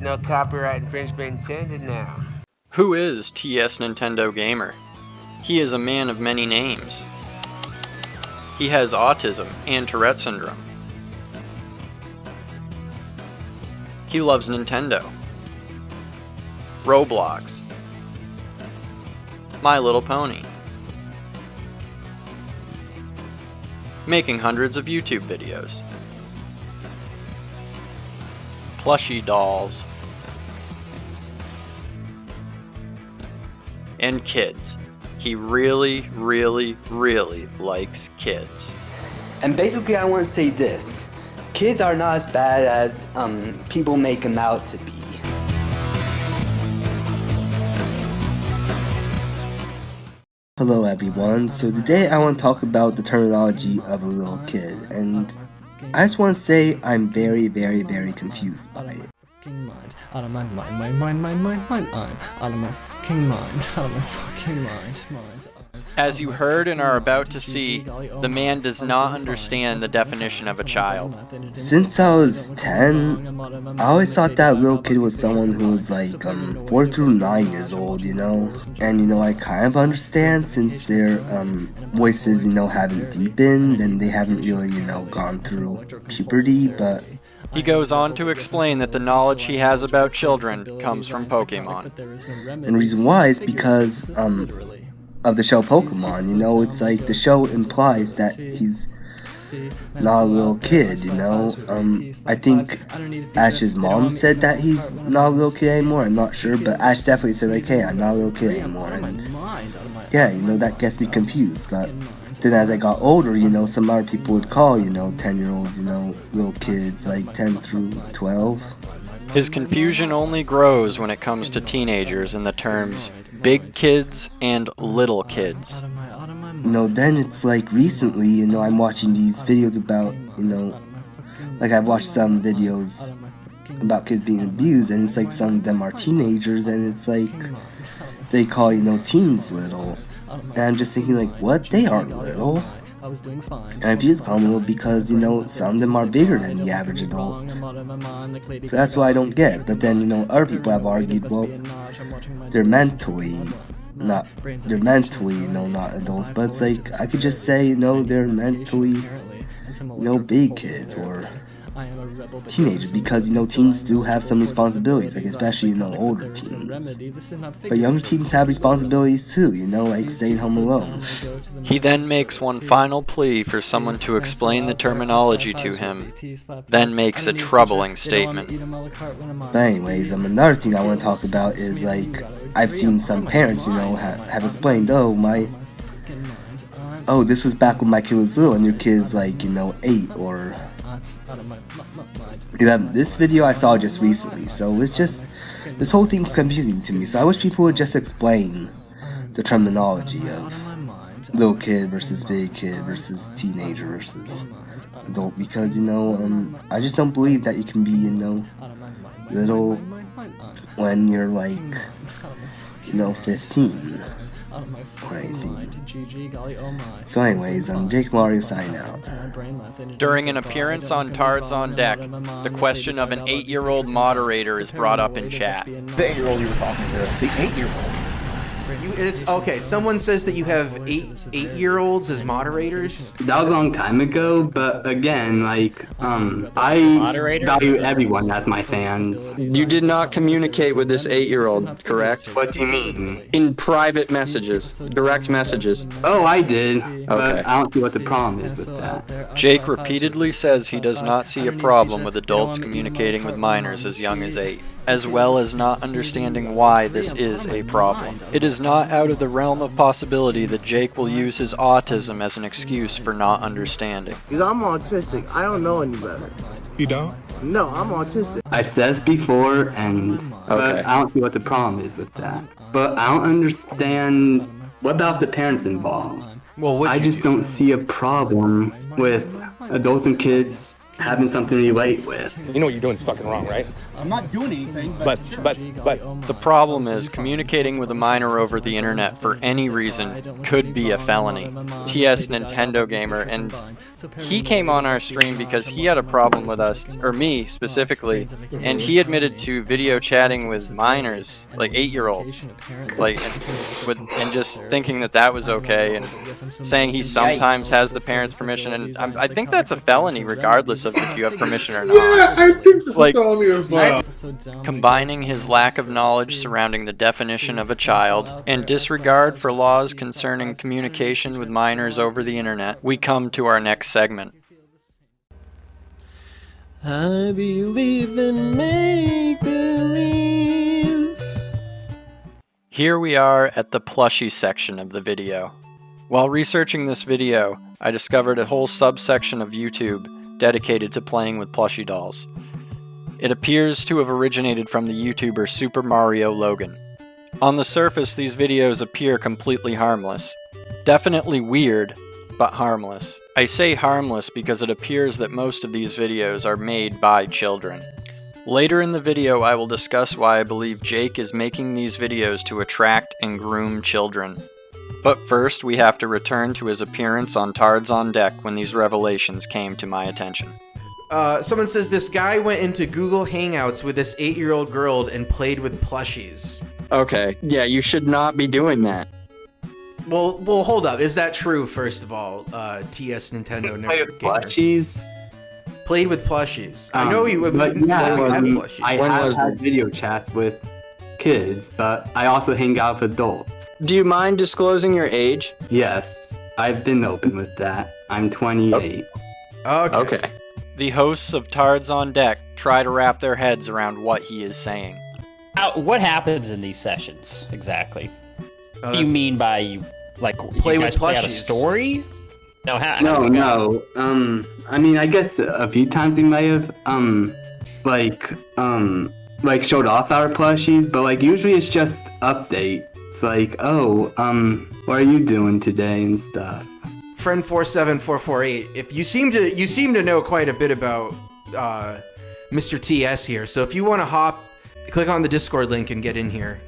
No copyright infringement intended now. Who is TSNintendogamer? He is a man of many names. He has autism and Tourette syndrome. He loves Nintendo, Roblox, My Little Pony, making hundreds of YouTube videos, plushie dolls, and kids. He really, really, really likes kids. And basically I want to say this. Kids are not as bad as people make them out to be. Hello everyone, so today I want to talk about the terminology of a little kid, and I just want to say I'm very, very, very confused by it. Out of my mind, I'm out of my fucking mind, out of my fucking mind. As you heard and are about to see, the man does not understand the definition of a child. Since I was 10, I always thought that little kid was someone who was like 4 through 9 years old, you know? And you know, I kind of understand since their voices, you know, haven't deepened and they haven't really, you know, gone through puberty, but He goes on to explain that the knowledge he has about children comes from Pokemon. and the reason why is because of the show Pokemon, you know? It's like the show implies that he's not a little kid, you know? I think Ash's mom said that he's not a little kid anymore, I'm not sure, but Ash definitely said like, hey, I'm not a little kid anymore, and yeah, you know, that gets me confused, but then as I got older, you know, some other people would call, you know, 10-year-olds, you know, little kids, like 10 through 12. His confusion only grows when it comes to teenagers and the terms big kids and little kids. You know, then it's like recently, you know, I'm watching these videos about, you know, like I've watched some videos about kids being abused, and it's like some of them are teenagers, and it's like they call, you know, teens little. And I'm just thinking like, what? They aren't little. And I just call them little because, you know, some of them are bigger than the average adult. So that's what I don't get. But then, you know, other people have argued, well, they're mentally, you know, not adults. But it's like, I could just say, you know, they're mentally, you know, big kids or teenagers, because, you know, teens do have some responsibilities, like especially, you know, older teens. But younger teens have responsibilities too, you know, like staying home alone. He then makes one final plea for someone to explain the terminology to him, then makes a troubling statement. But anyways, another thing I want to talk about is like, I've seen some parents, you know, have explained, oh, this was back when my kid was little and your kid's like, you know, 8 or 11. This video I saw just recently, so it's just, this whole thing's confusing to me, so I wish people would just explain the terminology of little kid versus big kid versus teenager versus adult, because, you know, I just don't believe that you can be, you know, little when you're like, you know, 15 or anything. So anyways, Jake Mario signing out. During an appearance on Tards on Deck, the question of an 8-year-old moderator is brought up in chat. The 8-year-old you were talking to. The 8-year-old. It's okay. Someone says that you have eight-year-olds as moderators. That was a long time ago, but again, like, I value everyone as my fans. You did not communicate with this 8-year-old, correct? What do you mean? In private messages, direct messages. Oh, I did, but Okay. I don't see what the problem is with that. Jake repeatedly says he does not see a problem with adults communicating with minors as young as 8, as well as not understanding why this is a problem. It is not out of the realm of possibility that Jake will use his autism as an excuse for not understanding. Because I'm autistic. I don't know any better. You don't? No, I'm autistic. I've said this before, but I don't see what the problem is with that. But I don't understand, what about the parents involved? Well, I just don't see a problem with adults and kids having something to relate with. You know what you're doing is fucking wrong, right? I'm not doing anything, But The problem is communicating with a minor over the internet for any reason could be a felony. TSNintendogamer, and he came on our stream because he had a problem with us, or me specifically, and he admitted to video chatting with minors, like 8-year-olds, like, and just thinking that was okay, and saying he sometimes has the parents' permission, and I think that's a felony regardless of if you have permission or not. Yeah, I think this Like, is felony as well. Combining his lack of knowledge surrounding the definition of a child and disregard for laws concerning communication with minors over the internet, we come to our next segment. I believe in make-believe. Here we are at the plushie section of the video. While researching this video, I discovered a whole subsection of YouTube dedicated to playing with plushie dolls. It appears to have originated from the YouTuber Super Mario Logan. On the surface, these videos appear completely harmless. Definitely weird, but harmless. I say harmless because it appears that most of these videos are made by children. Later in the video, I will discuss why I believe Jake is making these videos to attract and groom children. But first, we have to return to his appearance on Tards on Deck when these revelations came to my attention. Someone says this guy went into Google Hangouts with this 8-year-old girl and played with plushies. Okay, yeah, you should not be doing that. Well, hold up. Is that true, first of all? TS Nintendo Play with plushies? Played with plushies. I know you would but yeah, have plushies. I have had video chats with kids, but I also hang out with adults. Do you mind disclosing your age? Yes, I've been open with that. I'm 28. Okay. The hosts of Tards on Deck try to wrap their heads around what he is saying. What happens in these sessions, exactly? Oh, What do you mean by, like, Play you with guys play out a plushies. story? No, how No, does it go? no. I mean, I guess a few times we may have, like showed off our plushies, but like usually it's just updates. Like, oh, what are you doing today and stuff. Friend 47448. If you seem to know quite a bit about Mr. TS here. So if you want to click on the Discord link and get in here.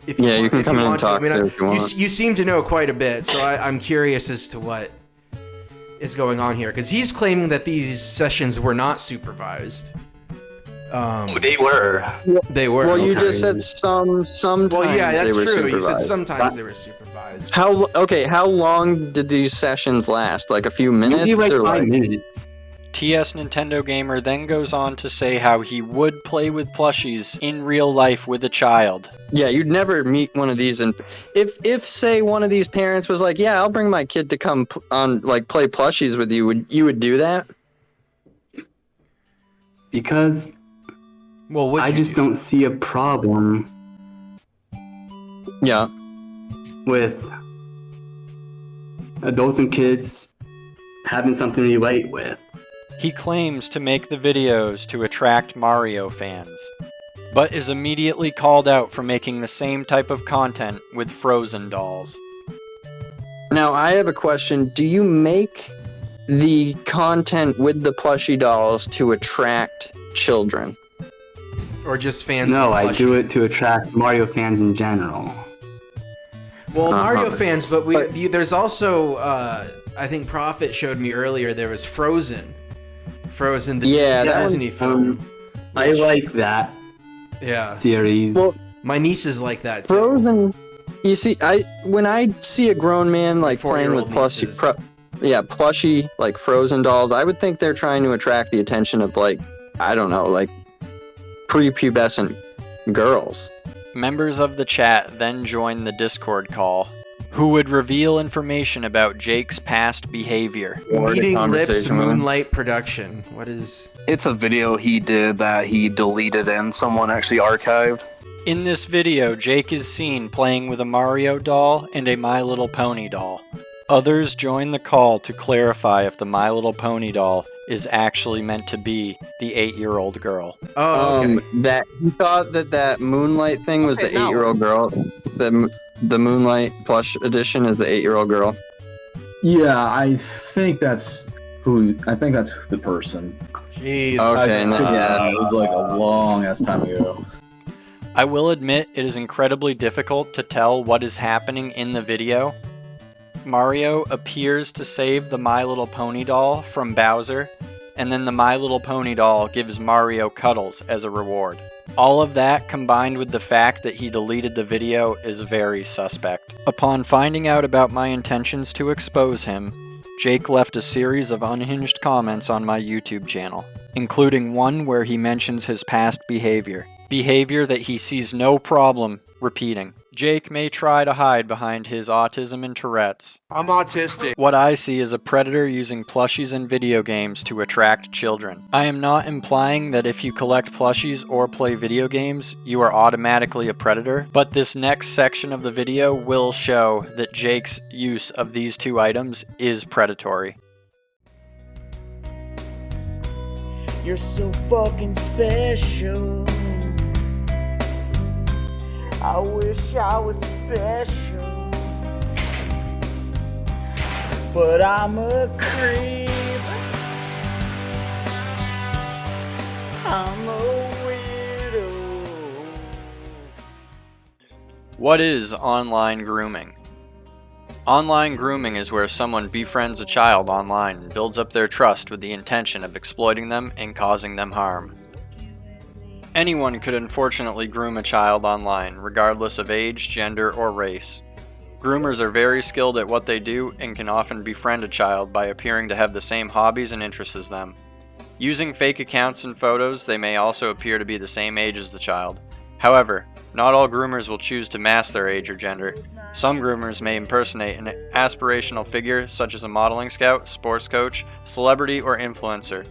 You can come in and talk there if you want. You seem to know quite a bit, so I'm curious as to what is going on here, because he's claiming that these sessions were not supervised. They were. They were. Well, you okay. just said sometimes Well, yeah, that's they were true. supervised. You said sometimes they were supervised. How long did these sessions last? Like a few minutes? Maybe like or 5 minutes. TSNintendogamer then goes on to say how he would play with plushies in real life with a child. Yeah, you'd never meet one of these, and if say one of these parents was like, "Yeah, I'll bring my kid to come on like play plushies with you," would do that? Because I just don't see a problem. Yeah. With adults and kids having something to relate with. He claims to make the videos to attract Mario fans, but is immediately called out for making the same type of content with Frozen dolls. Now, I have a question. Do you make the content with the plushie dolls to attract children? Or just fans? No, of I plushie? do it to attract Mario fans in general. Well, Mario fans, but there's also, I think Prophet showed me earlier, there was Frozen, the Disney film. I like that series. Well, my nieces like that too. Frozen. You see, when I see a grown man like playing with plushie like Frozen dolls, I would think they're trying to attract the attention of like, I don't know, like prepubescent girls. Members of the chat then joined the Discord call, who would reveal information about Jake's past behavior. Meeting Lips Moonlight Production. What is... It's a video he did that he deleted and someone actually archived. In this video, Jake is seen playing with a Mario doll and a My Little Pony doll. Others join the call to clarify if the My Little Pony doll is actually meant to be the 8-year-old girl. Oh, okay. That you thought that Moonlight thing was the 8-year-old girl. The Moonlight plush edition is the 8-year-old girl. Yeah, I think that's who I think that's the person. Jeez. Okay, Yeah, it was like a long ass time ago. I will admit it is incredibly difficult to tell what is happening in the video. Mario appears to save the My Little Pony doll from Bowser, and then the My Little Pony doll gives Mario cuddles as a reward. All of that combined with the fact that he deleted the video is very suspect. Upon finding out about my intentions to expose him, Jake left a series of unhinged comments on my YouTube channel, including one where he mentions his past behavior that he sees no problem repeating. Jake may try to hide behind his autism and Tourette's. I'm autistic. What I see is a predator using plushies and video games to attract children. I am not implying that if you collect plushies or play video games, you are automatically a predator, but this next section of the video will show that Jake's use of these two items is predatory. You're so fucking special. I wish I was special, but I'm a creep. I'm a weirdo. What is online grooming? Online grooming is where someone befriends a child online and builds up their trust with the intention of exploiting them and causing them harm. Anyone could unfortunately groom a child online, regardless of age, gender, or race. Groomers are very skilled at what they do and can often befriend a child by appearing to have the same hobbies and interests as them. Using fake accounts and photos, they may also appear to be the same age as the child. However, not all groomers will choose to mask their age or gender. Some groomers may impersonate an aspirational figure such as a modeling scout, sports coach, celebrity, or influencer,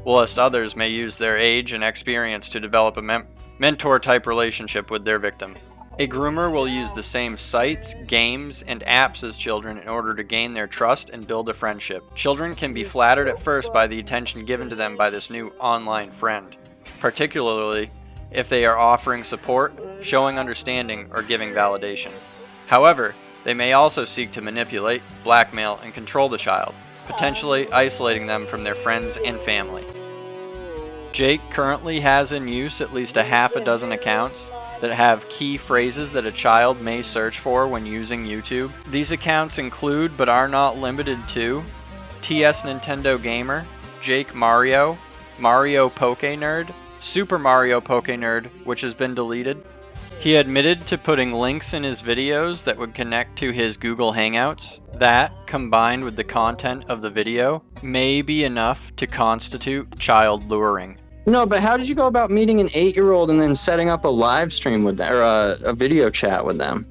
whilst others may use their age and experience to develop a mentor-type relationship with their victim. A groomer will use the same sites, games, and apps as children in order to gain their trust and build a friendship. Children can be flattered at first by the attention given to them by this new online friend, particularly if they are offering support, showing understanding, or giving validation. However, they may also seek to manipulate, blackmail, and control the child, potentially isolating them from their friends and family. Jake currently has in use at least a half a dozen accounts that have key phrases that a child may search for when using YouTube. These accounts include, but are not limited to, TSNintendogamer, Jake Mario, Mario Poke Nerd, Super Mario Poke Nerd, which has been deleted. He admitted to putting links in his videos that would connect to his Google Hangouts. That, combined with the content of the video, may be enough to constitute child luring. No, but how did you go about meeting an 8-year-old and then setting up a live stream with them, or a video chat with them?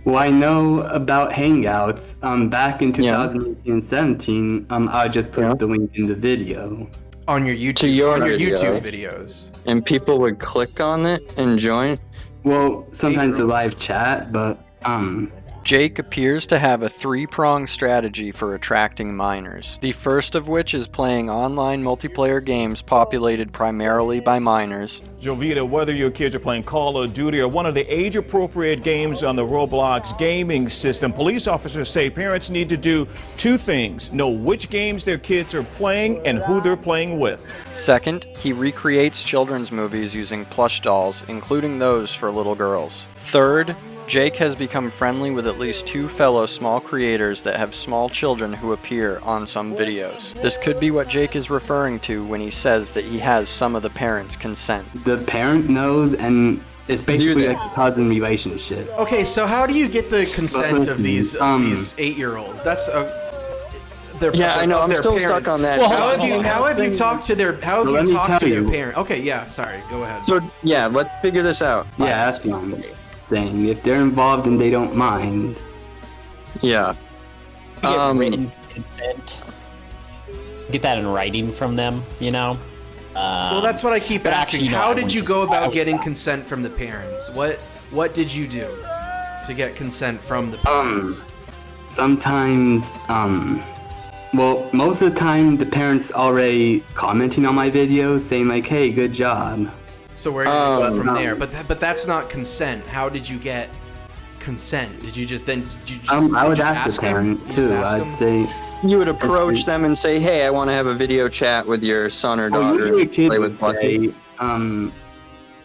Well, I know about Hangouts. Back in 2017, I just put the link in the video. On your YouTube, To your on your video. YouTube videos. And people would click on it and join? Well, sometimes a live chat, but, Jake appears to have a three-pronged strategy for attracting minors. The first of which is playing online multiplayer games populated primarily by minors. Jovita, whether your kids are playing Call of Duty or one of the age-appropriate games on the Roblox gaming system, police officers say parents need to do two things: know which games their kids are playing and who they're playing with. Second, he recreates children's movies using plush dolls, including those for little girls. Third, Jake has become friendly with at least 2 fellow small creators that have small children who appear on some videos. This could be what Jake is referring to when he says that he has some of the parents' consent. the parent knows, and it's basically like a cousin relationship. Okay, so how do you get the consent of these 8-year-olds? That's Yeah, I know, I'm their still parents. stuck on that. Well, how have you talked to their Let me tell you. parent? Okay, yeah, sorry, go ahead. So, yeah, let's figure this out. Yeah, that's what I'm saying. If they're involved and they don't mind. Yeah. Get written consent. Get that in writing from them, you know? Well, that's what I keep but asking. actually, no, How I did wouldn't you just- go about getting consent from the parents? What did you do to get consent from the parents? Sometimes, well, most of the time the parents already commenting on my videos saying like, hey, good job. So where did you go from there? But that's not consent. How did you get consent? Did you just I would just ask the them? parent You just too. ask I'd them? say, You would approach them and say, "Hey, I want to have a video chat with your son or daughter." Usually a kid play would with Bucky. say,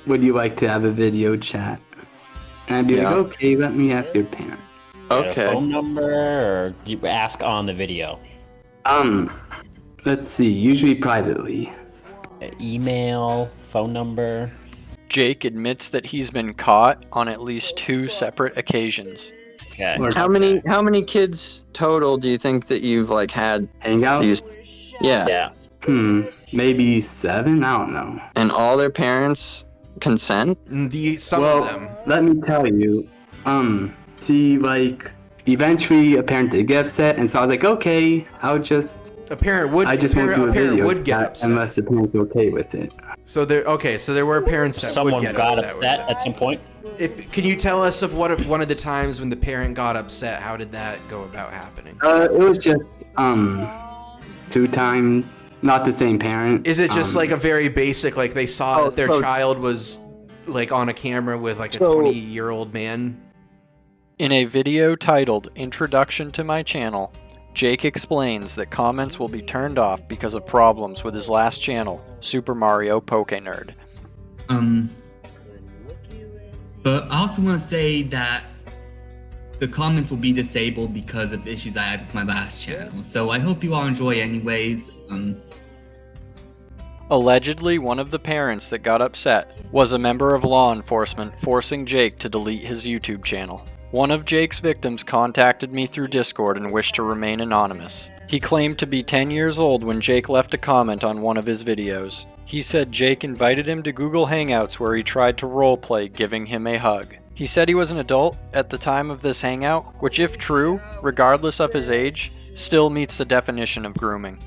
would you like to have a video chat? And I'd be like, okay, let me ask your parents. A phone number, or you ask on the video? Let's see, usually privately. Email, phone number. Jake admits that he's been caught on at least 2 separate occasions. Okay. How many kids total do you think that you've like had hangouts? Yeah. Maybe 7? I don't know. And all their parents consent? Some of them. Let me tell you. See, like, eventually a parent did get upset, and so I was like, okay, I'll just. A parent would. I just won't do a video would get upset unless the parents are okay with it. So there were parents that Someone would get got upset at some point. Can you tell us of one of the times when the parent got upset? How did that go about happening? It was just 2 times, not the same parent. Is it just like a very basic, like they saw that their child was like on a camera with like a 20-year-old man? In a video titled "Introduction to My Channel," Jake explains that comments will be turned off because of problems with his last channel, Super Mario Poke Nerd. But I also want to say that the comments will be disabled because of issues I had with my last channel. So I hope you all enjoy anyways. Allegedly, one of the parents that got upset was a member of law enforcement forcing Jake to delete his YouTube channel. One of Jake's victims contacted me through Discord and wished to remain anonymous. He claimed to be 10 years old when Jake left a comment on one of his videos. He said Jake invited him to Google Hangouts where he tried to roleplay giving him a hug. He said he was an adult at the time of this hangout, which if true, regardless of his age, still meets the definition of grooming.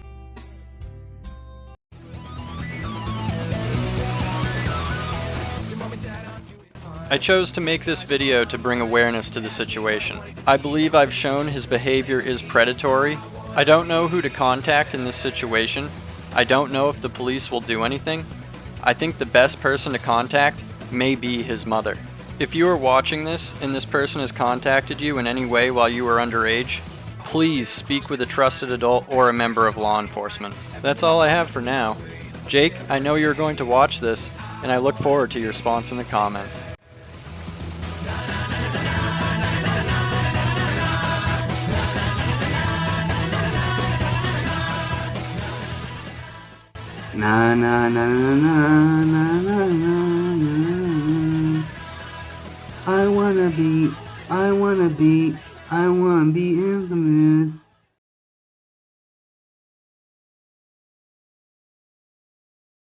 I chose to make this video to bring awareness to the situation. I believe I've shown his behavior is predatory. I don't know who to contact in this situation. I don't know if the police will do anything. I think the best person to contact may be his mother. If you are watching this and this person has contacted you in any way while you were underage, please speak with a trusted adult or a member of law enforcement. That's all I have for now. Jake, I know you're going to watch this, and I look forward to your response in the comments. Na na na na na na na. I wanna be infamous.